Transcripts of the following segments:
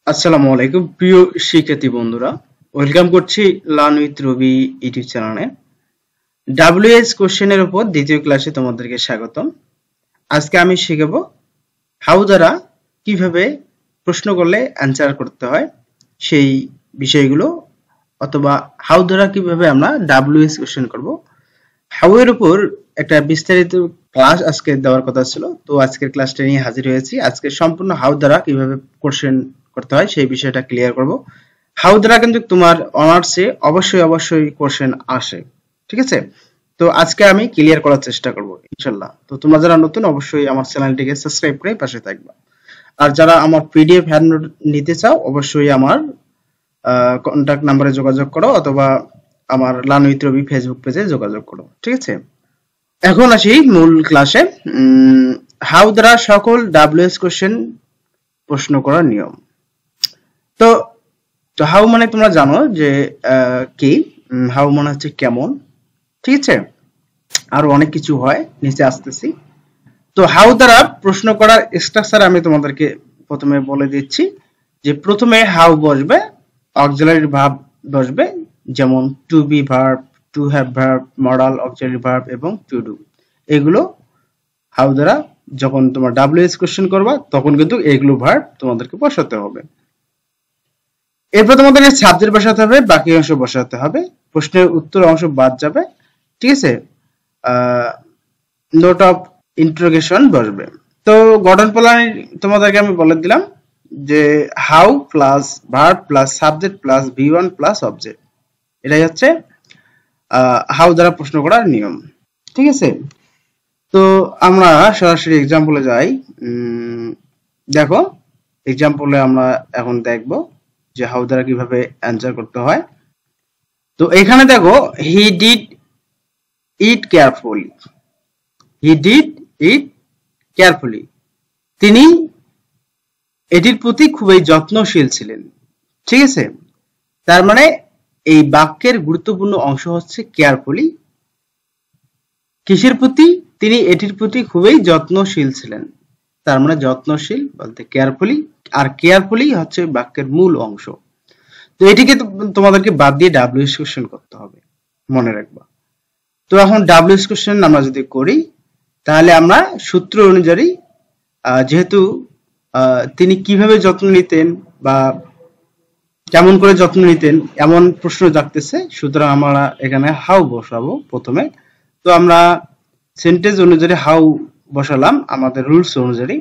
আসসালামু আলাইকুম প্রিয় শিক্ষার্থী বন্ধুরা, ওয়েলকাম করছি লার্ন উইথ রবি ইউটিউব চ্যানেলে। ডাব্লিউএস কোশ্চেনের উপর দ্বিতীয় ক্লাসে তোমাদেরকে স্বাগতম। আজকে আমি শিখাবো হাউ দ্বারা কিভাবে প্রশ্ন করলে অ্যান্সার করতে হয় সেই বিষয়গুলো, অথবা হাউ দ্বারা কিভাবে আমরা ডাব্লিউএস কোশ্চেন করব। হাউ এর উপর একটা বিস্তারিত ক্লাস আজকে দেওয়ার কথা ছিল, তো আজকের ক্লাসটা নিয়ে হাজির হয়েছি। আজকে সম্পূর্ণ হাউ দ্বারা কিভাবে কোশ্চেন করতে হয় সেই বিষয়টা ক্লিয়ার করব। হাউ দ্বারা কিন্তু তোমার অনার্সে অবশ্যই কোশ্চেন আসে, ঠিক আছে? তো আজকে আমি ক্লিয়ার করার চেষ্টা করব ইনশাল্লাহ। তো তোমরা যারা নতুন অবশ্যই আমার চ্যানেলটিকে সাবস্ক্রাইব করে পাশে থাকবে। আর যারা আমার পিডিএফ হ্যান্ড নোট নিতে চাও অবশ্যই আমার কন্ট্যাক্ট নাম্বারে যোগাযোগ করো, অথবা আমার লার্ন উইথ রবি ফেসবুক পেজে যোগাযোগ করো, ঠিক আছে? এখন আসি মূল ক্লাসে। হাউ দ্বারা সকল ডাব্লিউএস কোশ্চেন প্রশ্ন করার নিয়ম। তো তো হাউ মানে তোমরা জানো যে কি, হাউ মানে হচ্ছে কেমন, ঠিক আছে? আরো অনেক কিছু হয়, নিচে আসতেছি। তো হাউ দ্বারা প্রশ্ন করার স্ট্রাকচার আমি তোমাদেরকে প্রথমে বলে দিচ্ছি যে প্রথমে হাউ বসবে, অক্সিলারি ভার্ব বসবে, যেমন to be verb, to have verb, modal auxiliary verb এবং টু ডু। এগুলো হাউ দ্বারা যখন তোমার ডাব্লিউএস কোশ্চেন করবা তখন কিন্তু এগুলো ভার্ব তোমাদেরকে বসাতে হবে। এরপর তোমাদেরকে সাবজেক্ট বসাতে হবে, বাকি অংশ বসাতে হবে, প্রশ্নের উত্তর অংশ বাদ যাবে, ঠিক আছে? নোট অফ ইন্টারোগেশন বসবে। তো গঠন প্রণালী তোমাদেরকে আমি বলে দিলাম যে how plus verb plus subject plus V1 plus object, এটাই হচ্ছে হাউ দ্বারা প্রশ্ন করার নিয়ম, ঠিক আছে? তো আমরা সরাসরি এক্সাম্পলে যাই। দেখো, এক্সাম্পলে আমরা এখন দেখব যে হাউ দ্বারা কিভাবে অ্যান্সার করতে হয়। তো এখানে দেখো, he did it carefully, he did it carefully, তিনি এটির প্রতি খুবই যত্নশীল ছিলেন, ঠিক আছে? তার মানে এই বাক্যের গুরুত্বপূর্ণ অংশ হচ্ছে কেয়ারফুলি। কিসের প্রতি? তিনি এটির প্রতি খুবই যত্নশীল ছিলেন। তার মানে যত্নশীল বলতে কেয়ারফুলি, আর কেয়ারফুলি হচ্ছে বাক্যের মূল অংশ। তো এটিকে তোমাদেরকে বাদ দিয়ে ডাব্লিউএস কোশ্চেন করতে হবে, মনে রাখবা। তো এখন ডাব্লিউএস কোশ্চেন আমরা যদি করি তাহলে আমরা সূত্র অনুযায়ী, যেহেতু তিনি কিভাবে যত্ন নিতেন বা কেমন করে যত্ন নিতেন এমন প্রশ্ন জাগতেছে, সুতরাং আমরা এখানে হাউ বসাবো প্রথমে। তো আমরা সেন্টেন্স অনুযায়ী হাউ বসালাম আমাদের রুলস অনুযায়ী।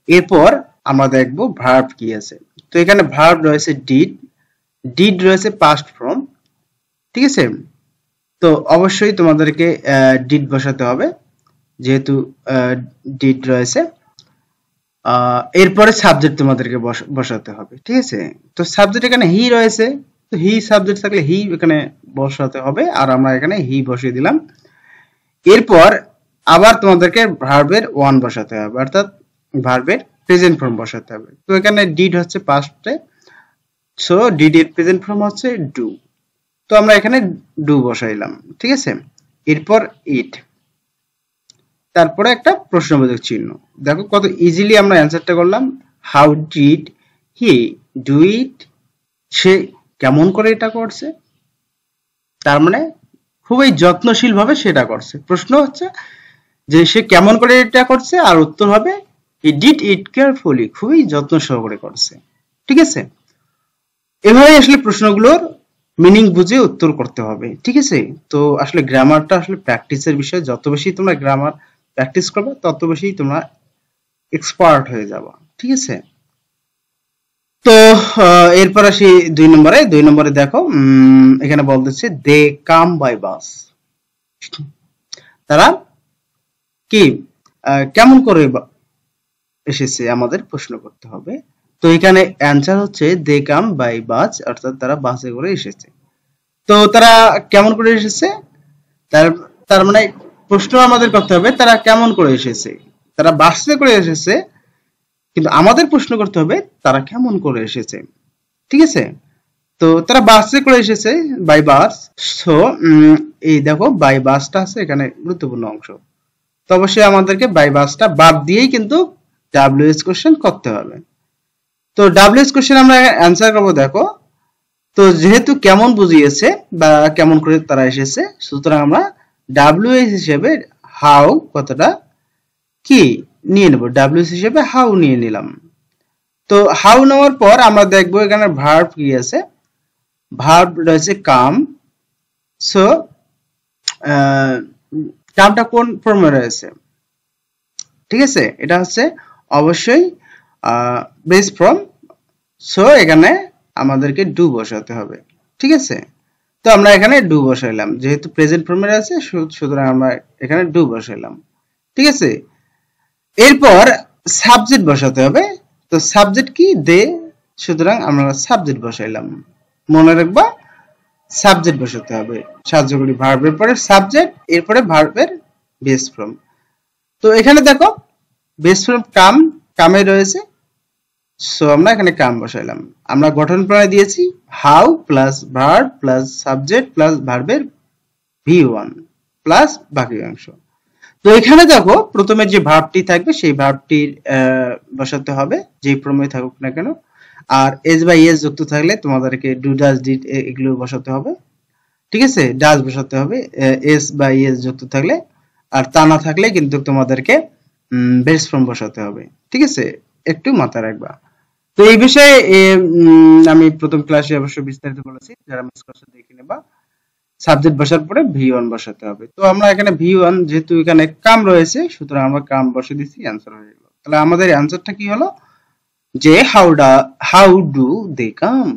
এরপর আমরা দেখব ভার্ব কি আছে। তো এখানে ভার্ব রয়েছে ডিড, ডিড রয়েছে পাস্ট ফর্ম, ঠিক আছে? তো অবশ্যই তোমাদেরকে ডিড বসাতে হবে যেহেতু ডিড রয়েছে। এরপরে সাবজেক্ট তোমাদেরকে বসাতে হবে, ঠিক আছে? তো সাবজেক্ট এখানে হি রয়েছে, তো হি সাবজেক্ট থাকলে হি এখানে বসাতে হবে, আর আমরা এখানে হি বসিয়ে দিলাম। এরপর আবার তোমাদেরকে ভার্বের ওয়ান বসাতে হবে, অর্থাৎ ভার্বের প্রেজেন্ট ফর্ম বসাতে হবে। তো এখানে ডিড হচ্ছে পাস্টে, সো ডিড এর প্রেজেন্ট ফর্ম হচ্ছে ডু। তো আমরা এখানে ডু বসাইলাম, ঠিক আছে? এরপর ইট, তারপরে একটা প্রশ্নবোধক চিহ্ন। দেখো কত ইজিলি আমরা অ্যান্সারটা করলাম। How did he do it, সে কেমন করে এটা করছে, তার মানে খুবই যত্নশীল ভাবে সেটা করছে। প্রশ্ন হচ্ছে যে সে কেমন করে এটা করছে, আর উত্তর হবে হি ডিড ইট কেয়ারফুলি, খুবই যত্ন সহকারে করছে, ঠিক আছে? এভাবে আসলে প্রশ্নগুলোর মিনিং বুঝে উত্তর করতে হবে, ঠিক আছে? তো আসলে গ্রামারটা আসলে প্র্যাকটিসের বিষয়, যত বেশি তোমরা গ্রামার প্র্যাকটিস করবে তত বেশি তোমরা এক্সপার্ট হয়ে যাবে, ঠিক আছে? তো এরপর আসি দুই নম্বরে দেখো, এখানে বলতেছে দে কাম বাই বাস, তারা কি কেমন করে এসেছে আমাদের প্রশ্ন করতে হবে। তো এখানে অ্যান্সার হচ্ছে দে কাম বাই বাস, অর্থাৎ তারা বাসে করে এসেছে। তো তারা কেমন করে এসেছে, তার তার মানে প্রশ্ন আমাদের করতে হবে তারা কেমন করে এসেছে। তারা বাসে করে এসেছে, কিন্তু আমাদের প্রশ্ন করতে হবে তারা কেমন করে এসেছে, ঠিক আছে? তো তারা বাসে করে এসেছে বাই বাস। সো এই দেখো বাই বাসটা আছে এখানে গুরুত্বপূর্ণ অংশ। তো অবশ্যই আমাদেরকে বাই বাসটা বাদ দিয়েই কিন্তু ডাব্লিউএস কোশ্চেন করতে হবে। তো WH কোশ্চেন আমরা অ্যান্সার করব। দেখো, তো যেহেতু কেমন বুঝিয়েছে বা কেমন করে তারা এসেছে, সুতরাং আমরা WH হিসেবে হাউ কতটা কি নিয়ে নেব, WH হিসেবে হাউ নিয়ে নিলাম। তো হাউ নেওয়ার পর আমরা দেখবো এখানে ভার্ব কি আছে, ভার্ব রয়েছে কাম। সো কামটা কোন ফর্মে রয়েছে, ঠিক আছে, এটা হচ্ছে অবশ্যই বেস ফর্ম। সো এখানে আমাদেরকে ডু বসাতে হবে, ঠিক আছে। তো আমরা এখানে ডু বসাইলাম, যেহেতু প্রেজেন্ট ফর্মে আছে সুতরাং আমরা এখানে ডু বসাইলাম, ঠিক আছে। এরপর সাবজেক্ট বসাতে হবে। তো সাবজেক্ট কি, দে, সুতরাং আমরা সাবজেক্ট বসাইলাম। মনে রাখবা সাবজেক্ট বসাতে হবে, সাহায্যকারী ভার্বের পরে সাবজেক্ট, এরপরে ভার্বের বেস ফর্ম। তো এখানে দেখো বেস ফর্ম কাম, কামে রয়েছে, সো আমরা এখানে কাম বসাইলাম। আমরা গঠন প্রণয় দিয়েছি how plus verb plus subject plus ভার্বের V1 প্লাস বাকি অংশ। তো এখানে দেখো প্রথমে যে ভার্বটি থাকবে সেই ভার্বটির বসাতে হবে, যেই প্রমেয় থাকুক না কেন। আর এস বা ইএস যুক্ত থাকলে তোমাদেরকে ডু, ডাজ, ডিড এগুলো বসাতে হবে, ঠিক আছে। ডাজ বসাতে হবে এস বা ইএস যুক্ত থাকলে, আর তা না থাকলে কিন্তু তোমাদেরকে বেস ফর্ম বসাতে হবে, ঠিক আছে, একটু মাথায় রাখবা। তো এই বিষয়ে আমি প্রথম ক্লাসে অবশ্য বিস্তারিত বলেছি, যারা মিস করছে দেখে নেবা। সাবজেক্ট বসার পরে V1 বসাতে হবে। তো আমরা এখানে V1 যেহেতু এখানে কাম রয়েছে, সুতরাং আমরা কাম বসে দিচ্ছি, অ্যান্সার হয়ে গেল। তাহলে আমাদের অ্যান্সারটা কি হলো, যে হাউ ডু দে কাম।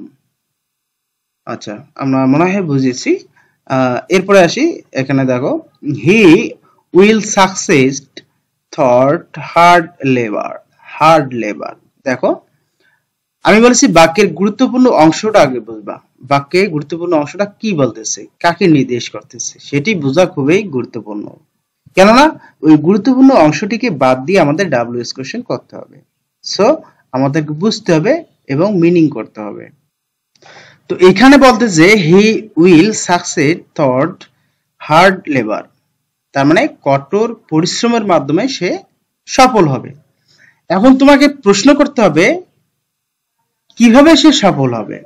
আচ্ছা, আমরা মনে হয় বুঝেছি। এরপরে আসি, এখানে দেখো he will success thought hard labour. দেখো আমি বলেছি বাক্যের গুরুত্বপূর্ণ অংশটা আগে বুঝবা। বাক্যে গুরুত্বপূর্ণ অংশটা কি বলতেছে, কাকে নির্দেশ করতেছে, সেটি বোঝা খুবই গুরুত্বপূর্ণ। কেননা ওই গুরুত্বপূর্ণ অংশটিকে বাদ দিয়ে আমাদের WH কোশ্চেন করতে হবে। সো আমাদেরকে বুঝতে হবে এবং মিনিং করতে হবে। তো এখানে বলতেছে he will succeed thought hard labour, তার মানে কঠোর পরিশ্রমের মাধ্যমে সে সফল হবে। এখন তোমাকে প্রশ্ন করতে হবে কিভাবে সে সফল হবে,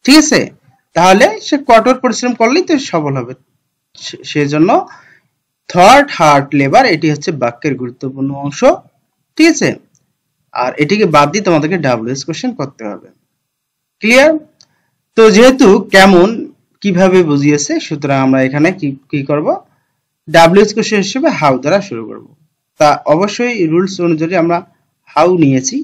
ঠিক আছে। তাহলে সে কঠোর পরিশ্রম করলেই তো সফল হবে। সেজন্য থট হার্ড লেবার এটি হচ্ছে বাক্যের গুরুত্বপূর্ণ অংশ, ঠিক আছে। আর এটিকে বাদ দিয়ে তোমাদেরকে WH কোশ্চেন করতে হবে, ক্লিয়ার। তো যেহেতু কেমন কিভাবে বুঝিয়েছে, সুতরাং আমরা এখানে কি করব, WH কোশ্চেন হিসেবে হাউ দ্বারা শুরু করব। তা অবশ্যই রুলস অনুযায়ী আমরা হাউ নিয়েছি।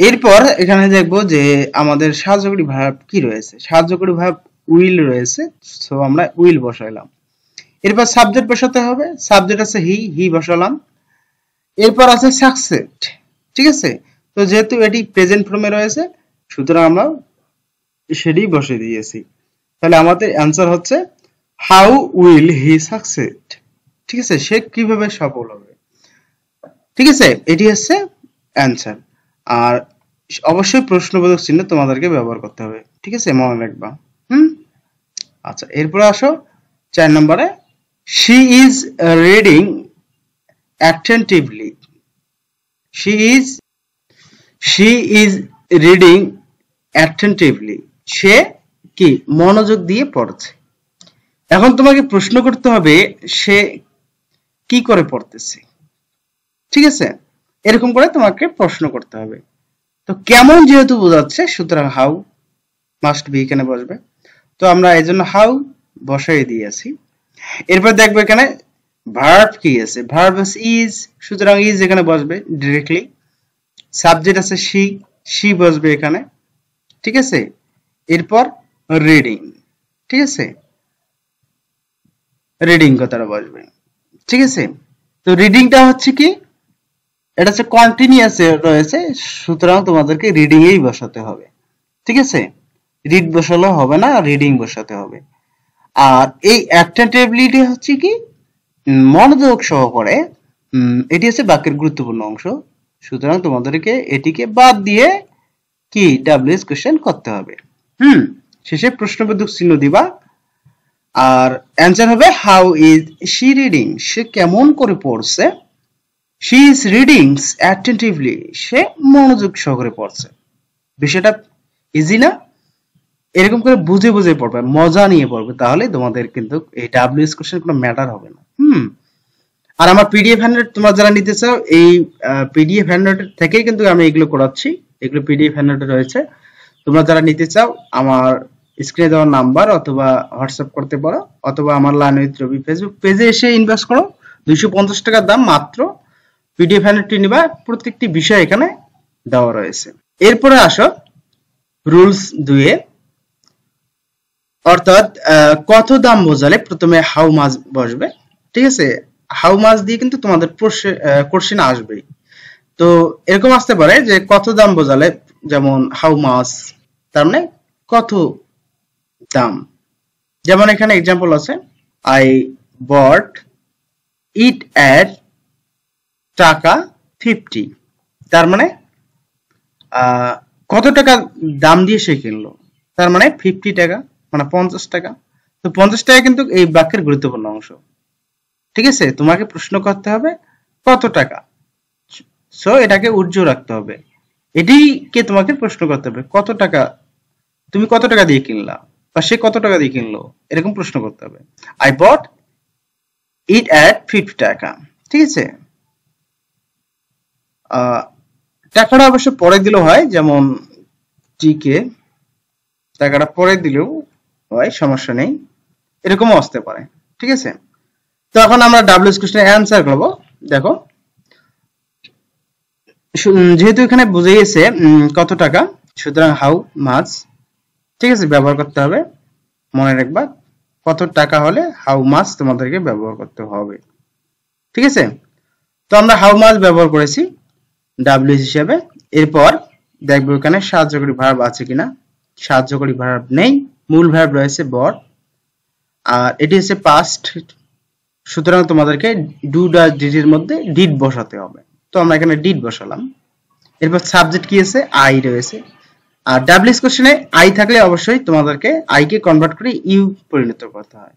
এরপর এখানে দেখবো যে আমাদের সাহায্যকারী ভার্ব কি রয়েছে, সাহায্যকারী ভার্ব উইল রয়েছে, সো আমরা উইল বসাইলাম। এরপর সাবজেক্ট বসাতে হবে, সাবজেক্ট আছে হি বসালাম। এরপর আছে সাকসেড, ঠিক আছে। তো যেহেতু এটি প্রেজেন্ট ফর্মে রয়েছে, সুতরাং আমরা সেটি বসে দিয়েছি। তাহলে আমাদের অ্যান্সার হচ্ছে হাউ উইল হি সাকসেড, ঠিক আছে, সে কিভাবে সফল হবে, ঠিক আছে, এটি হচ্ছে অ্যান্সার। আর অবশ্যই প্রশ্নবোধক চিহ্ন তোমাদেরকে ব্যবহার করতে হবে, ঠিক আছে, মনে রাখবা। আচ্ছা, এরপরে আসো 4 নম্বরে, she is reading attentively, she is reading attentively, সে কি মনোযোগ দিয়ে পড়ছে। এখন তোমাকে প্রশ্ন করতে হবে সে কি করে পড়তেছে, ঠিক আছে, এরকম করে তোমাকে প্রশ্ন করতে হবে। তো কেমন যেহেতু বোঝাচ্ছে, সুতরাং হাউ মাস্ট বি এখানে বসবে। তো আমরা এই জন্য হাউ বসাই দিয়েছি। এরপর দেখবো এখানে ভার্ব কি আছে, ভার্ব আছে ইজ, সুতরাং ইজ এখানে বসবে ডিরেক্টলি। সাবজেক্ট আছে সি বসবে এখানে, ঠিক আছে। এরপর রিডিং, ঠিক আছে, রিডিং কথাটা বসবে, ঠিক আছে। তো রিডিংটা হচ্ছে কি, এটা হচ্ছে কন্টিনিউয়াস রয়েছে, সুতরাং তোমাদেরকে রিডিং এই বসাতে হবে, ঠিক আছে। রিড বসালে হবে না, রিডিং বসাতে হবে। আর এই অ্যাটেন্টিভলি হচ্ছে কি মনোযোগ সহকারে, এটি হচ্ছে বাক্যের গুরুত্বপূর্ণ অংশ, সুতরাং তোমাদেরকে এটিকে বাদ দিয়ে কি WH কোশ্চেন করতে হবে। শেষে প্রশ্নবোধক চিহ্ন দিবা। আর অ্যান্সার হবে হাউ ইজ শি রিডিং, সে কেমন করে পড়ছে, she is reading attentively, সে মনোযোগ সহকারে পড়ছে। বিষয়টা ইজি না? এরকম করে বুঝে বুঝে পড়বে, মজা নিয়ে পড়বে, তাহলে তোমাদের কিন্তু এই ডাব্লিউএস কোশ্চেন কোনো ম্যাটার হবে না। আর আমার পিডিএফ হ্যান্ডআউট তোমরা যারা নিতে চাও, এই পিডিএফ হ্যান্ডআউট থেকেই কিন্তু আমি এগুলো করাচ্ছি, এগুলো পিডিএফ হ্যান্ডআউটে রয়েছে। তোমরা যারা নিতে চাও আমার স্ক্রিনে দেওয়া নাম্বার অথবা হোয়াটসঅ্যাপ করতে পারো, অথবা আমার লার্ন উইথ রবি ফেসবুক পেজে এসে ইনভেস্ট করো। 250 টাকার দাম মাত্র। পিডিএফ হ্যান্ডআউটটি নিবা, প্রত্যেকটি বিষয় এখানে দেওয়া রয়েছে। এরপরে আসো রুলস 2 এ, অর্থাৎ কত দাম বোঝালে প্রথমে হাউ মাচ বসবে। ঠিক আছে, হাউ মাচ দিয়ে কিন্তু তোমাদের কোশ্চেন আসবেই। তো এরকম আসতে পারে যে কত দাম বোঝালে, যেমন হাউ মাচ তার মানে কত দাম। যেমন এখানে এক্সাম্পল আছে, আই বট ইট এট টাকা 50, তার মানে কত টাকা দাম দিয়ে সে কিনলো, তার মানে 50 টাকা, মানে 50 টাকা। তো 50 টাকা কিন্তু এই বাক্যের গুরুত্বপূর্ণ অংশ। ঠিক আছে, তোমাকে প্রশ্ন করতে হবে কত টাকা, সো এটাকে উজ্জ্বল রাখতে হবে, এটিকে তোমাকে প্রশ্ন করতে হবে কত টাকা, তুমি কত টাকা দিয়ে কিনলা বা সে কত টাকা দিয়ে কিনলো, এরকম প্রশ্ন করতে হবে। আই বট ইট এট 50 টাকা। ঠিক আছে, টাকাটা অবশ্য পরে দিলেও হয়, যেমন টিকে টাকাটা পরে দিলেও হয়, সমস্যা নেই, এরকমও আসতে পারে। ঠিক আছে, তো এখন আমরা ডাব্লিউএস কোশ্চেনের অ্যান্সার করব। দেখো, যেহেতু এখানে বুঝিয়েছে কত টাকা, সুতরাং হাউ মাচ, ঠিক আছে, ব্যবহার করতে হবে। মনে রাখবা কত টাকা হলে হাউ মাচ তোমাদেরকে ব্যবহার করতে হবে। ঠিক আছে, তো আমরা হাউ মাচ ব্যবহার করেছি ডাব্লিউএস হিসেবে। এরপর দেখবো এখানে সাহায্যকারী ভার্ব আছে কিনা। সাহায্যকারী ভার্ব নেই, মূল ভার্ব রয়েছে বট, আর এটি হচ্ছে পাস্ট, সুতরাং তোমাদেরকে ডু ডাজ ডিড এর মধ্যে ডিড বসাতে হবে। তো আমরা এখানে ডিড বসালাম। এরপর সাবজেক্ট কি আছে, আই রয়েছে। আর ডাব্লিউএস কোশ্চেনে আই থাকলে অবশ্যই তোমাদেরকে আই কে কনভার্ট করে ইউ পরিণত করতে হয়,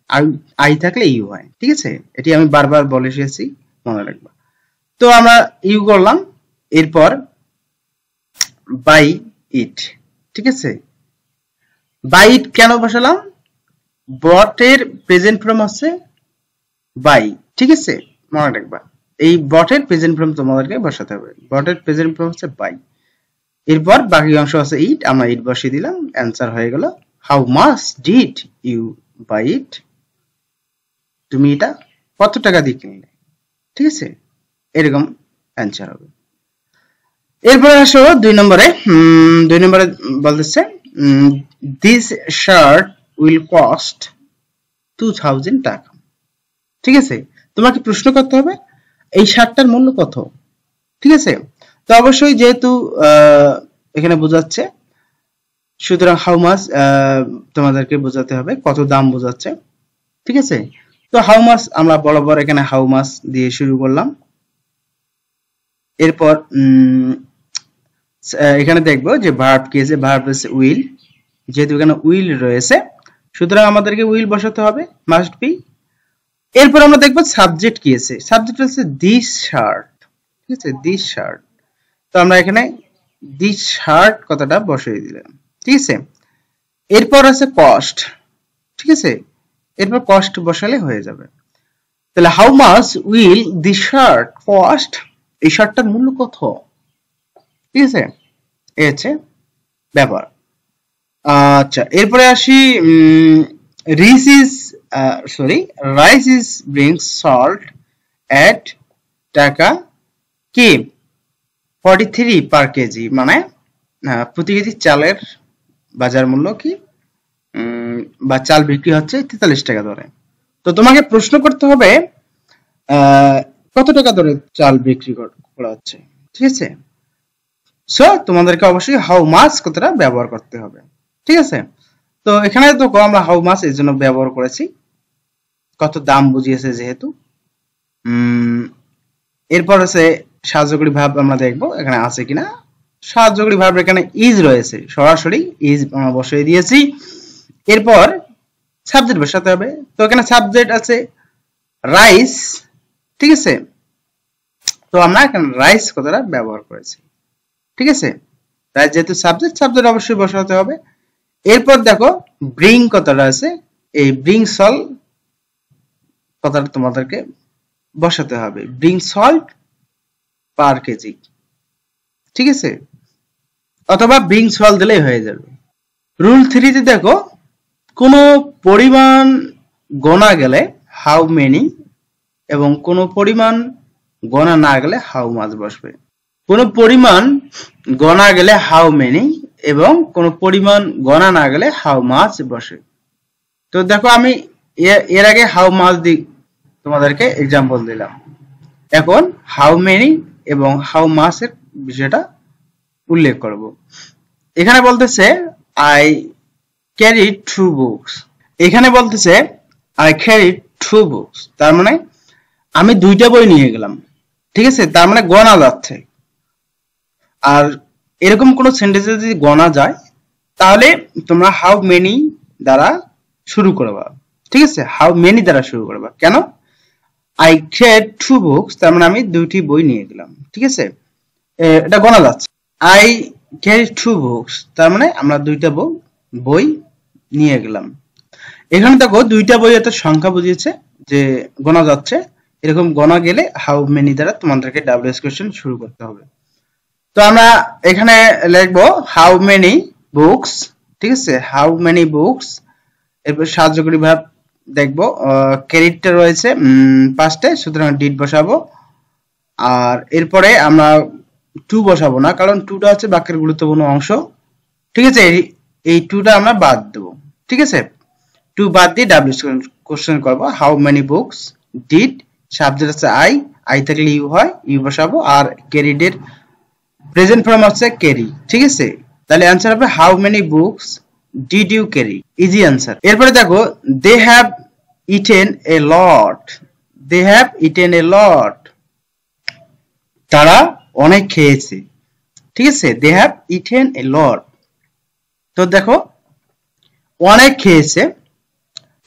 আই থাকলে ইউ হয়। ঠিক আছে, এটি আমি বারবার বলে এসেছি, মনে রাখবা। তো আমরা ইউ করলাম। এরপর বাই ইট। ঠিক আছে, বাই ইট কেন বসালাম, বটের প্রেজেন্ট ফর্ম হচ্ছে বাই। ঠিক আছে, মনে রাখবা এই বটের প্রেজেন্ট ফর্ম তোমাদেরকে বসাতে হবে, বটের প্রেজেন্ট ফর্ম হচ্ছে বাই। এরপর বাকি অংশ আছে ইট, আমরা ইট বসিয়ে দিলাম, অ্যান্সার হয়ে গেল how much did you buy it, তুমি এটা কত টাকা দিয়ে কিনলে। ঠিক আছে, এরকম অ্যান্সার হবে। এরপরে আসো 2 নম্বরে। 2 নম্বরে বলতেছে দিস শার্ট উইল কস্ট 2000 টাকা। ঠিক আছে, তোমাকে প্রশ্ন করতে হবে এই শার্টটার মূল্য কত। ঠিক আছে, তো অবশ্যই যেহেতু এখানে বোঝাচ্ছে, সুতরাং হাউ মাচ তোমাদেরকে বোঝাতে হবে, কত দাম বোঝাচ্ছে। ঠিক আছে, তো হাউ মাচ আমরা বরাবর এখানে হাউ মাচ দিয়ে শুরু করলাম। এরপর এখানে দেখবো যে ভার্ব কি আছে, ভার্ব হচ্ছে উইল, যেহেতু এখানে উইল রয়েছে সুতরাং আমাদেরকে উইল বসাতে হবে, মাস্ট বি। এরপর আমরা দেখবো সাবজেক্ট কি আছে, সাবজেক্ট হচ্ছে দিস শার্ট। ঠিক আছে, দিস শার্ট, তো আমরা এখানে দিস শার্ট কথাটা বসিয়ে দিলাম। ঠিক আছে, এরপর আছে কস্ট। ঠিক আছে, এরপর কস্ট বসালে হয়ে যাবে। তাহলে how much will this shirt cost, এই শার্টটার মূল্য কত। ঠিক আছে, এই হচ্ছে ব্যাপার। আচ্ছা, এরপরে আসি রাইস ইজ ব্রিংস সল্ট এট টাকা কি 43 পার কেজি, মানে প্রতি কেজি চালের বাজার মূল্য কি, বা চাল বিক্রি হচ্ছে 43 টাকা দরে। তো তোমাকে প্রশ্ন করতে হবে কত টাকা দরে চাল বিক্রি করা হচ্ছে। ঠিক আছে, সো তোমাদেরকে অবশ্যই হাউ মাচ কথাটা ব্যবহার করতে হবে। ঠিক আছে, তো এখানে তো আমরা হাউ মাচ এর জন্য ব্যবহার করেছি, কত দাম বুঝিয়েছে যেহেতু। এরপর আছে সাহায্যকারী ভার্ব, আমরা দেখবো এখানে আছে কিনা। সাহায্যকারী ভার্ব এখানে ইজ রয়েছে, সরাসরি ইজ আমরা বসিয়ে দিয়েছি। এরপর সাবজেক্ট বসাতে হবে, তো এখানে সাবজেক্ট আছে রাইস। ঠিক আছে, তো আমরা এখানে রাইস কথাটা ব্যবহার করেছি, ঠিক আছে। রাইস যেহেতু সাবজেক্ট, সাবজেক্ট অবশ্যই বসাতে হবে। এরপর দেখো ব্রিং কথাটা আছে, এই ব্রিং সল্ট কথাটা তোমাদেরকে বসাতে হবে, ব্রিং সল্ট পার কেজি, ঠিক আছে, অথবা ব্রিং সল্ট দিলেই হয়ে যাবে। রুল 3 তে দেখো কোনো পরিমাণ গণা গেলে হাউ মেনি এবং কোনো পরিমাণ গণা না গেলে হাউ মাচ বসবে। কোনো পরিমাণ গণা গেলে হাউ মেনি এবং কোনো পরিমাণ গণা না গেলে হাউ মাচ বসে। তো দেখো আমি এর আগে হাউ মাচ তোমাদেরকে এক্সাম্পল দিলাম, এখন হাউ মেনি এবং হাউ মাচ এর বিষয়টা উল্লেখ করব। এখানে বলতেছে আই ক্যারি 2 বুকস, এখানে বলতেছে আই ক্যারি 2 বুকস, তার মানে আমি 2টা বই নিয়ে গেলাম, ঠিক আছে, তার মানে গণা যাচ্ছে। আর এরকম কোন সেন্টেন্সে যদি গণা যায় তাহলে তোমরা হাউ মেনি দ্বারা শুরু করবা, ঠিক আছে, হাউ মেনি দ্বারা শুরু করবা। কেন? আই ক্যারি 2 বুকস, তার মানে আমি 2টি বই নিয়ে গেলাম, ঠিক আছে, এটা গণা যাচ্ছে। আই ক্যারি 2 বুকস, তার মানে আমরা 2টা বই নিয়ে গেলাম। এখানে দেখো 2টা বই এত সংখ্যা বুঝিয়েছে যে গণা যাচ্ছে, এরকম গণা গেলে হাউ মেনি দ্বারা তোমাদেরকে ডাব্লিউএস কোশ্চেন শুরু করতে হবে। তো আমরা এখানে লিখবো হাউ মেনি বুকস, ঠিক আছে, হাউ মেনি বুকস। এরপর সাহায্যকারী ভার্ব দেখবো, ক্যারিটা রয়েছে পাস্টে, সুতরাং ডিড বসাবো। আর এরপরে আমরা 2 বসাবো না, কারণ 2টা হচ্ছে বাক্যের গুরুত্বপূর্ণ অংশ, ঠিক আছে, এই 2টা আমরা বাদ দেবো, ঠিক আছে। 2 বাদ দিয়ে ডাব্লিউএস কোশ্চেন করবো। How many books did, subject আছে আই থাকলে ইউ হয়, ইউ বসাবো। আর ক্যারিড এর প্রেজেন্ট ফর্ম হচ্ছে ক্যারি, ঠিক আছে, তাহলে অ্যানসার হবে how many books did you carry, easy answer. এরপরে দেখো they have eaten a lot, they have eaten a lot, তারা অনেক খেয়েছে, ঠিক আছে, দে হ্যাভ ইটেন এ লট। তো দেখো অনেক খেয়েছে,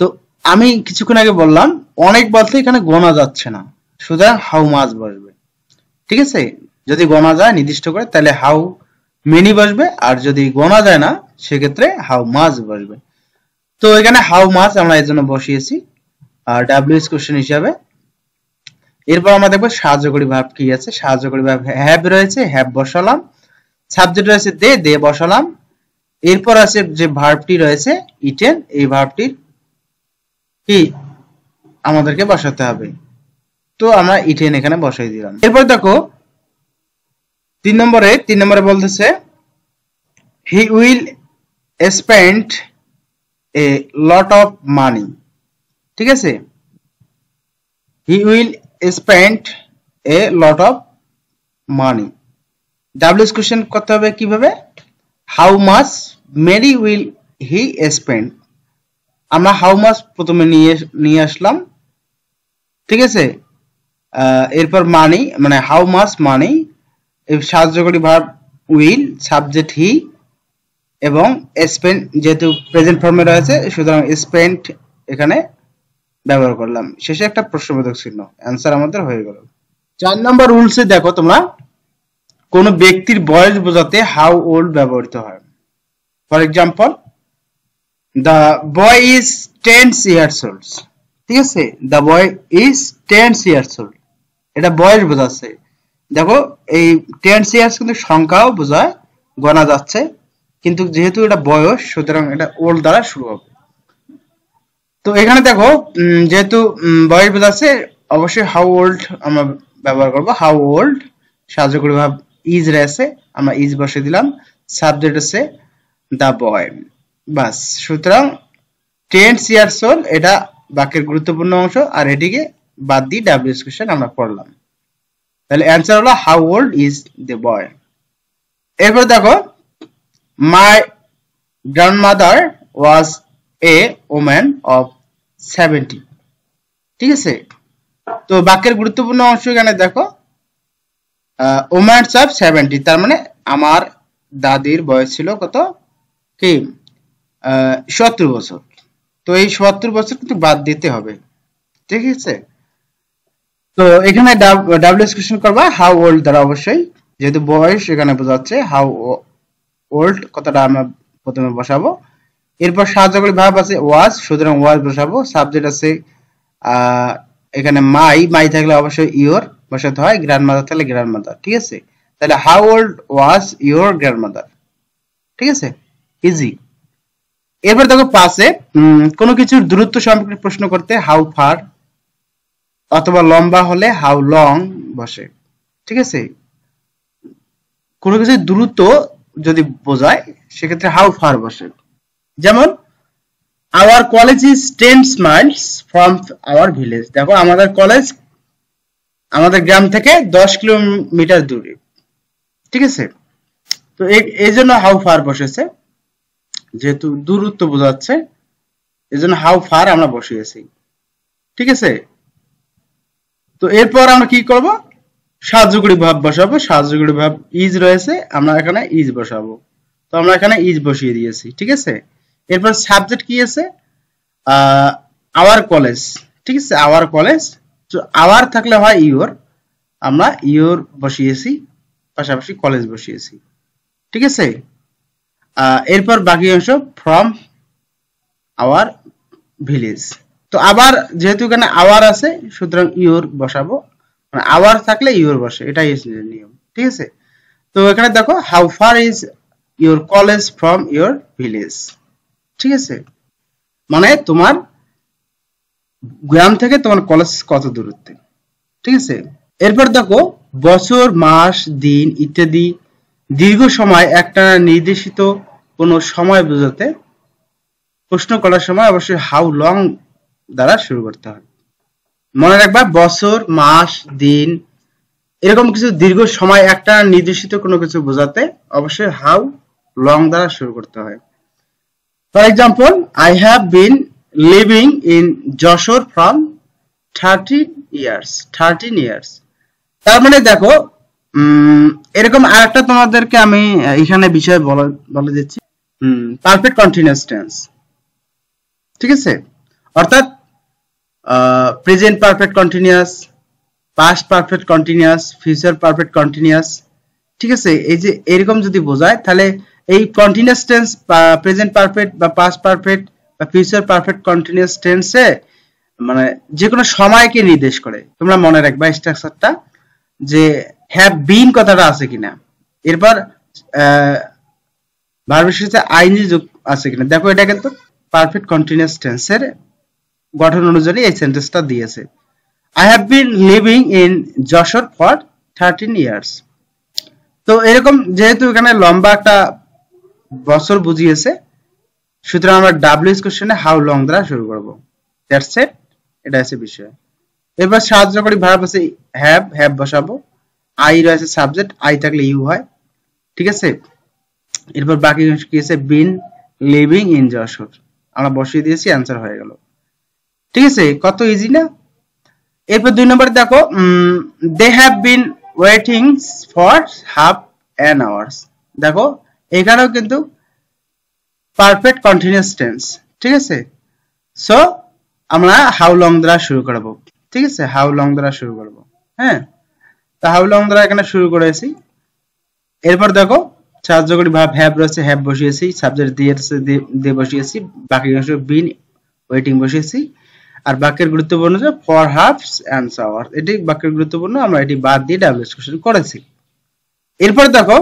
তো আমি কিছুক্ষণ আগে বললাম অনেক বলতে এখানে গোনা যাচ্ছে না, সুতরাং হাউ মাচ বসবে, ঠিক আছে। যদি গোনা যায় নির্দিষ্ট করে তাহলে হাউ মেনি বসবে, আর যদি গোনা যায় না সেক্ষেত্রে হাউ মাচ বসবে। তো এখানে হাউ মাচ আমরা এর জন্য বসিয়েছি আর ডাব্লিউএস কোশ্চেন হিসাবে। এরপর আমরা দেখবো সাহায্যকারী ভার্ব কি আছে। সাহায্যকারী ভার্ব হ্যাভ রয়েছে, হ্যাভ বসালাম। সাবজেক্ট রয়েছে দে বসালাম। এরপর আছে যে ভার্বটি রয়েছে ইটেন, এই ভার্বটির কি আমাদেরকে বসাতে হবে, তো আমরা ইটেন এখানে বসাই দিলাম। এরপর দেখো 3 নম্বরে বলতেছে he will spend a lot of money, ঠিক আছে, he will spend a lot of money. WH question করতে হবে কিভাবে, how much many will he spend, আমরা হাউ মাচ প্রথমে নিয়ে আসলাম, ঠিক আছে। এরপর মানি মানে হাউ মাচ মানি, সাহায্যকারী ভার্ব উইল, সাবজেক্ট হি এবং স্পেন্ড যেহেতু প্রেজেন্ট ফর্মে রয়েছে সুতরাং স্পেন্ড এখানে ব্যবহার করলাম। শেষে একটা প্রশ্নবোধক চিহ্ন, অ্যান্সার আমাদের হয়ে গেল। 4 নম্বর রুলসে দেখো তোমরা কোন ব্যক্তির বয়স বোঝাতে হাউ ওল্ড ব্যবহৃত হয়। For example the boy is 10 years old, ঠিক আছে, the boy is 10 years old, এটা বয়স বোঝাচ্ছে। দেখো এই 10 years কিন্তু সংখ্যাও বোঝায়, গণা যাচ্ছে, কিন্তু যেহেতু এটা বয়স সুতরাং এটা ওল্ড দ্বারা শুরু হবে। তো এখানে দেখো যেহেতু বয়স বোঝাচ্ছে অবশ্যই হাউ ওল্ড আমরা ব্যবহার করব। হাউ ওল্ড, সাহায্যকারী ভার্ব ইজ রয়েছে, আমরা ইজ বসিয়ে দিলাম, সাবজেক্ট আছে দ্য বয়, বাস। সুতরাং 10 years old এটা বাক্যের গুরুত্বপূর্ণ অংশ, আর এটিকে বাদ দিয়ে ডাব্লিউএস কোশ্চেন আমরা পড়লাম, তাহলে অ্যান্সার হলো how old is the boy. এরপর দেখো my grandmother was a woman of 70, ঠিক আছে। তো বাক্যের গুরুত্বপূর্ণ অংশ এখানে দেখো ওম্যান অফ 70, তার মানে আমার দাদির বয়স ছিল কত, কি 70 বছর। তো এই 70 বছর কিন্তু বাদ দিতে হবে, ঠিক আছে। তো তো এখানে ডাব্লিউএস কোশ্চেন করবা হাউ ওল্ড দ্বারা, অবশ্যই যেহেতু বয়স এখানে বোঝাচ্ছে, হাউ ওল্ড কথাটা আমরা প্রথমে বসাবো। এরপর সাহায্যকারী ভার্ব আছে ওয়াজ, সুতরাং ওয়াজ বসাবো। সাবজেক্ট আছে এখানে মাই থাকলে অবশ্যই ইওর বসাতে হয়, গ্র্যান্ডমাদার থাকলে গ্র্যান্ডমাদার। ঠিক আছে, তাহলে how old was your grandmother. ঠিক আছে, ইজি। এরপর দেখো পাশে কোনো কিছুর দূরত্ব সম্পর্কে প্রশ্ন করতে হাউ ফার, অথবা লম্বা হলে হাউ লং বসে। ঠিক আছে, কোনো কিছুর দূরত্ব যদি বোঝায় সেক্ষেত্রে হাউ ফার বসে। যেমন our college is 10 Miles from our village. দেখো আমাদের কলেজ আমাদের গ্রাম থেকে 10 কিলোমিটার দূরে। ঠিক আছে, তো এই জন্য হাউ ফার বসেছে, যেহেতু দূরত্ব বোঝাচ্ছে এই জন্য হাউ ফার আমরা বসিয়েছি। ঠিক আছে, তো এরপর আমরা কি করব, সাহায্যকারী ভাব বসাবো। সাহায্যকারী ভাব ইজ রয়েছে, আমরা এখানে ইজ বসাবো। তো আমরা এখানে ইজ বসিয়ে দিয়েছি। ঠিক আছে, এরপর সাবজেক্ট কি আছে, আওয়ার কলেজ। ঠিক আছে, আওয়ার কলেজ, তো আওয়ার থাকলে হয় ইওর, আমরা ইওর বসিয়েছি, পাশাপাশি কলেজ বসিয়েছি। ঠিক আছে, এরপর বাকি অংশ ফ্রম আওয়ার ভিলেজ। তো আবার যেহেতু এখানে আওয়ার আছে সুতরাং ইওর বসাবো, মানে আওয়ার থাকলে ইওর বসে, এটাই নিয়ম। ঠিক আছে, তো এখানে দেখো how far is your college from your village. ঠিক আছে, মানে তোমার গ্রাম থেকে তোমার কলেজ কত দূরত্বে। ঠিক আছে, এরপর দেখো বছর, মাস, দিন ইত্যাদি দীর্ঘ সময় একটা নির্দেশিত কোনো সময় বোঝাতে প্রশ্ন করার সময় অবশ্যই হাউ লং দ্বারা শুরু করতে হবে। মনে রাখবা বছর, মাস, দিন এরকম কিছু দীর্ঘ সময় একটা নির্দেশিত কোনো কিছু বোঝাতে অবশ্যই হাউ লং দ্বারা শুরু করতে হয়। For example, I have been living in Jessore from 13 years. তার মানে দেখো এরকম আরেকটা তোমাদেরকে আমি এখানে বিষয় বলে দিচ্ছি, পারফেক্ট কন্টিনিউয়াস টেন্স। ঠিক আছে, অর্থাৎ present perfect continuous, past perfect continuous, future perfect continuous. ঠিক আছে, এই যে এরকম যদি বোঝায় তাহলে এই কন্টিনিউয়াস টেন্স বা প্রেজেন্ট পারফেক্ট বা পাস্ট পারফেক্ট বা ফিউচার পারফেক্ট কন্টিনিউয়াস টেন্সে মানে যে কোনো সময়কে নির্দেশ করে। তোমরা মনে রাখবা স্ট্রাকচারটা, যে হ্যাভ বিন কথাটা আছে কিনা, এরপর ভার্বের সাথে আইএনজি যোগ আছে কিনা। দেখো এটা কিন্তু পারফেক্ট কন্টিনিউয়াস টেন্সের গঠন অনুযায়ী এই সেন্টেন্সটা দিয়েছে, I have been living in Jessore for 13 years. তো এরকম যেহেতু এখানে লম্বা একটা বছর বুঝিয়েছে সুতরাং আমরা ডাব্লিউএস কোশ্চেনে হাউ লং দ্বারা শুরু করব। দ্যাটস ইট, এটা আছে বিষয়। এবার সাহায্যকারী ভার্ব আছে হ্যাভ বসাবো, আই রয়েছে সাবজেক্ট, আই থাকলে ইউ হয়। ঠিক আছে, এরপর বাকি কি আছে, বিন লিভিং ইন যশোর, আমরা বসিয়ে দিয়েছি, অ্যান্সার হয়ে গেল। ঠিক আছে, কত ইজি না। এরপর 2 নম্বরে দেখো they have been waiting for half an hours. দেখো এখানেও কিন্তু পারফেক্ট কন্টিনিউয়াস টেন্স। ঠিক আছে, সো আমরা হাউ লং দ্বারা শুরু করব। ঠিক আছে, হাউ লং দ্বারা শুরু করব। হ্যাঁ, তো হাউ লং দ্বারা এখানে শুরু করেছি। এরপর দেখো সাহায্যকারী ভার্ব হ্যাভ রয়েছে, হ্যাভ বসিয়েছি, সাবজেক্ট দিয়ে বসিয়েছি, বাকি অংশ বিন ওয়েটিং বসিয়েছি। আর বাক্যের গুরুত্বপূর্ণ যে ফর হাফস অ্যান্ড আওয়ার, এটি বাক্যের গুরুত্বপূর্ণ, আমরা এটি বাদ দিয়ে ডাব্লিউএস কোশ্চেন করেছি। এরপর দেখো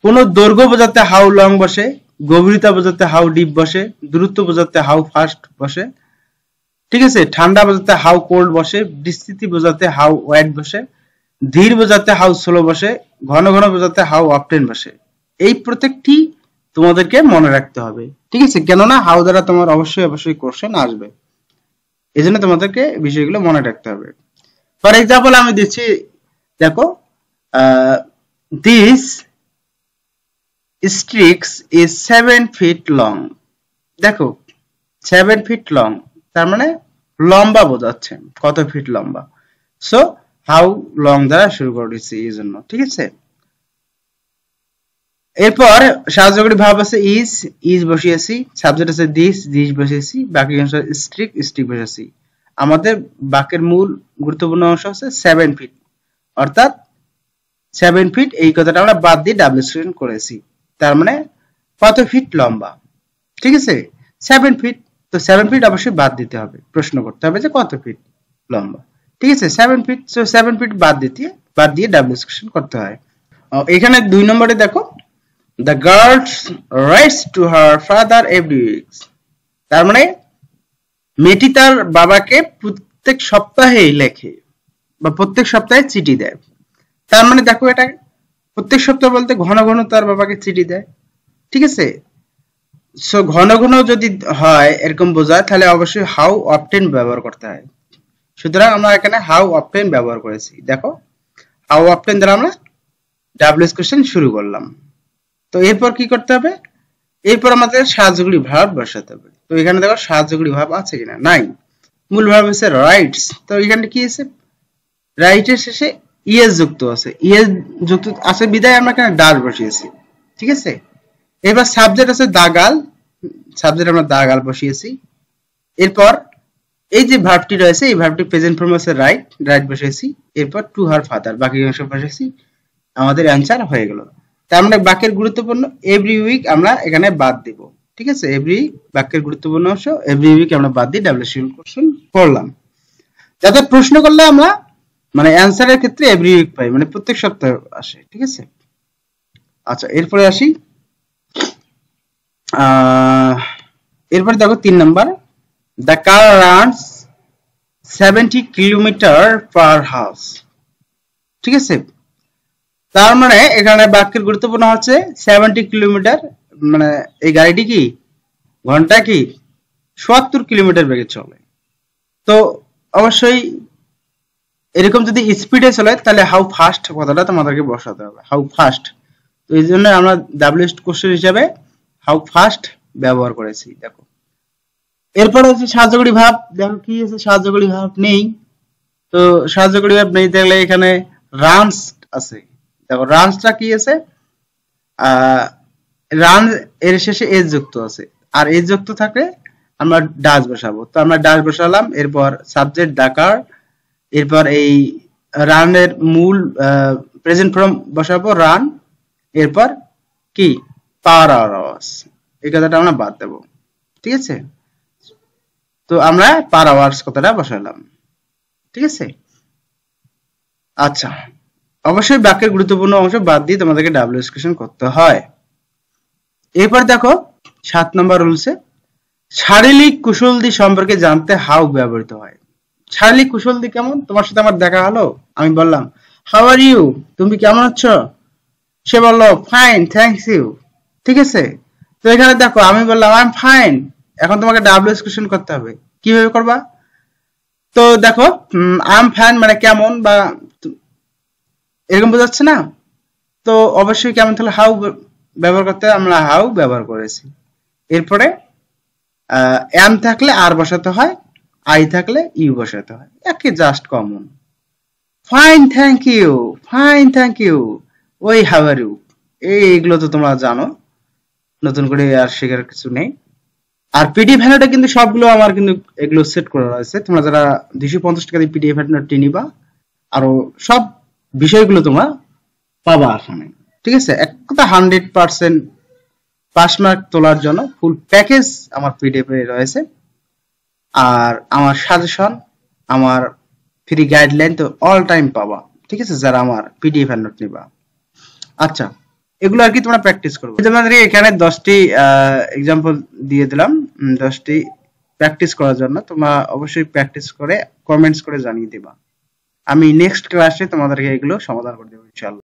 কোন দৈর্ঘ্য বোঝাতে হাউ লং বসে, গভীরতা বোঝাতে হাউ ডিপ বসে, দূরত্ব বোঝাতে হাউ ফাস্ট বসে। ঠিক আছে, ঠান্ডা বোঝাতে হাউ কোল্ড বসে, বিস্তৃতি বোঝাতে হাউ ওয়াইড বসে, ধীর বোঝাতে হাউ স্লো বসে, ঘন ঘন বোঝাতে হাউ অফটেন বসে। এই প্রত্যেকটি তোমাদেরকে মনে রাখতে হবে। ঠিক আছে, কেননা হাউ দ্বারা তোমার অবশ্যই কোশ্চেন আসবে, এই জন্য তোমাদেরকে বিষয়গুলো মনে রাখতে হবে। ফর এক্সাম্পল আমি দিচ্ছি, দেখো this Strix is 7 feet long. দেখো 7 feet লং তার মানে লম্বা বোঝাচ্ছে, কত ফিট লম্বা। সো হাউ লং দ্বারা শুরু করেছি এই জন্য। ঠিক আছে, এরপর সাহায্যকারী ভার্ব আছে ইজ বসিয়েছি, সাবজেক্ট আছে দিস বসিয়েছি, বাকি অংশ স্ট্রিক বসিয়েছি। আমাদের বাক্যের মূল গুরুত্বপূর্ণ অংশ হচ্ছে 7 ফিট, অর্থাৎ 7 ফিট এই কথাটা আমরা বাদ দিয়ে ডাবল এক্সক্লুশন করেছি। তার মানে কত ফিট লম্বা, ঠিক আছে 7 ফিট। তো 7 ফিট অবশ্যই বাদ দিতে হবে, প্রশ্ন করতে হবে যে কত ফিট লম্বা, ঠিক আছে 7 ফিট। সো 7 ফিট বাদ দিয়ে ডাবল এক্সক্লুশন করতে হয়। এখানে 2 নম্বরে দেখো, the girl writes to her father every week, তার মানে মেয়েটি তার বাবাকে প্রত্যেক সপ্তাহে লেখে বা প্রত্যেক সপ্তাহে চিঠি দেয়। তার মানে দেখো এটা প্রত্যেক সপ্তাহ বলতে ঘন ঘন তার বাবাকে চিঠি দেয়, ঠিক আছে। সো ঘন ঘন যদি হয় এরকম বোঝায় তাহলে অবশ্যই হাউ অফটেন ব্যবহার করতে হয়। সুতরাং আমরা এখানে হাউ অফটেন ব্যবহার করেছি। দেখো হাউ অফটেন দ্বারা আমরা ডাবল এক্সক্লুশন শুরু করলাম। তো এরপর কি করতে হবে, এরপর আমাদের সাহায্যকারী ভার্ব বসাতে হবে। তো এখানে দেখো সাহায্যকারী ভার্ব আছে কিনা, নাই। মূল ভার্ব হচ্ছে রাইটস। তো এখানে কি আছে, রাইটের শেষে ইএস যুক্ত আছে, ইএস যুক্ত আছে বিদায় আমরা এখানে ডাস বসিয়েছি, ঠিক আছে। এবার সাবজেক্ট আছে দাগাল, সাবজেক্ট আমরা দাগাল বসিয়েছি। এরপর এই যে ভার্বটি রয়েছে এই ভার্বটি প্রেজেন্ট ফর্ম আছে রাইট, রাইট বসিয়েছি। এরপর টু হার ফাদার বাকি অংশ বসিয়েছি, আমাদের অ্যানসার হয়ে গেল। তার মানে বাক্যের গুরুত্বপূর্ণ এভরি উইক আমরা এখানে বাদ দেব, ঠিক আছে। এভরি বাক্যের গুরুত্বপূর্ণ অংশ এভরি উইক আমরা বাদ দিয়ে ডাবল এক্সক্লুশন করলাম, যাতে প্রশ্ন করলে আমরা মানে অ্যানসারের ক্ষেত্রে এভরি উইক পাই, মানে প্রত্যেক সপ্তাহে আসে, ঠিক আছে। আচ্ছা এরপরে আসি, এরপরে দেখো 3 number, the car runs 70 kilometre পার হাওয়ার, ঠিক আছে। তার মানে এখানে বাক্যের গুরুত্বপূর্ণ হচ্ছে 70 কিলোমিটার, মানে এই গাড়িটি কি ঘন্টায় কি 70 কিলোমিটার বেগে চলে। তো অবশ্যই এরকম যদি স্পিডে চলে তাহলে হাউ ফাস্ট কথাটা তোমাদেরকে বসাতে হবে, হাউ ফাস্ট। তো এই জন্য আমরা ডাবল কোশ্চেন হিসাবে হাউ ফাস্ট ব্যবহার করেছি। দেখো এরপর হচ্ছে সাহায্যকারী ভাব, দেখো কি আছে সাহায্যকারী ভাব নেই। তো সাহায্যকারী ভাব নেই দেখলে এখানে রানস আছে। দেখো রানসটা কি আছে, রান এর শেষে এস যুক্ত আছে, আর এস যুক্ত থাকলে আমরা ডাস বসাবো। তো আমরা ডাস বসালাম, এরপর সাবজেক্ট ডাকার, এরপর এই রানের মূল প্রেজেন্ট ফর্ম বসাবো রান, এরপর কি পার আওয়ার্স, এই কথাটা আমরা বাদ দেব, ঠিক আছে। তো আমরা পার আওয়ার্স কথাটা বসালাম, ঠিক আছে। আচ্ছা অবশ্যই বাক্যের গুরুত্বপূর্ণ অংশ বাদ দিয়ে তোমাদেরকে ডাবল এক্সক্লুশন করতে হয়। এরপর দেখো 7 নম্বর রুলসে শারীরিক কুশলদি সম্পর্কে জানতে হাউ ব্যবহৃত হয়। শারীরিক কুশলদি কেমন, তোমার সাথে আমার দেখা হলো, আমি বললাম হাউ আর ইউ, তুমি কেমন আছো, সে বললো ফাইন থ্যাঙ্কস ইউ, ঠিক আছে। তো এখানে দেখো আমি বললাম আই এম ফাইন, এখন তোমাকে ডাবল এক্সক্লুশন করতে হবে, কিভাবে করবা। তো দেখো আই এম ফাইন মানে কেমন বা এরকম বোঝাচ্ছে না, তো অবশ্যই কেমন তাহলে হাউ ব্যবহার করতে আমরা হাউ ব্যবহার করেছি। এরপরে এম থাকলে আর বসাতে হয়, আই থাকলে ইউ বসাতে হয়, একে just common. Fine thank you, fine thank you, ওই হাউ আর ইউ, এইগুলো তো তোমরা জানো, নতুন করে আর শেখার কিছু নেই। আর পিডিএফ হ্যান্ডআউটে কিন্তু সবগুলো আমার কিন্তু এগুলো সেট করা রয়েছে, তোমরা যারা 250 টাকা দিয়ে পিডিএফ হ্যান্ডআউটটি নিবা আরো সব বিষয়গুলো তোমরা পাবা এখানে, ঠিক আছে। এক কথা 100% পাস মার্ক তোলার জন্য ফুল প্যাকেজ আমার পিডিএফ এ রয়েছে, আর আমার সাজেশন, আমার ফ্রি গাইডলাইন তো অল টাইম পাবা, ঠিক আছে, যারা আমার পিডিএফ হ্যান্ডআউট নিবা। আচ্ছা এগুলো আর কি তোমরা প্র্যাকটিস করবে। তোমাদের এখানে 10টি एग्जांपल দিয়ে দিলাম, 10টি প্র্যাকটিস করার জন্য। তোমরা অবশ্যই প্র্যাকটিস করে কমেন্টস করে জানিয়ে দিবা, আমি নেক্সট ক্লাসে তোমাদেরকে এগুলো সমাধান করে দেব ইনশাআল্লাহ।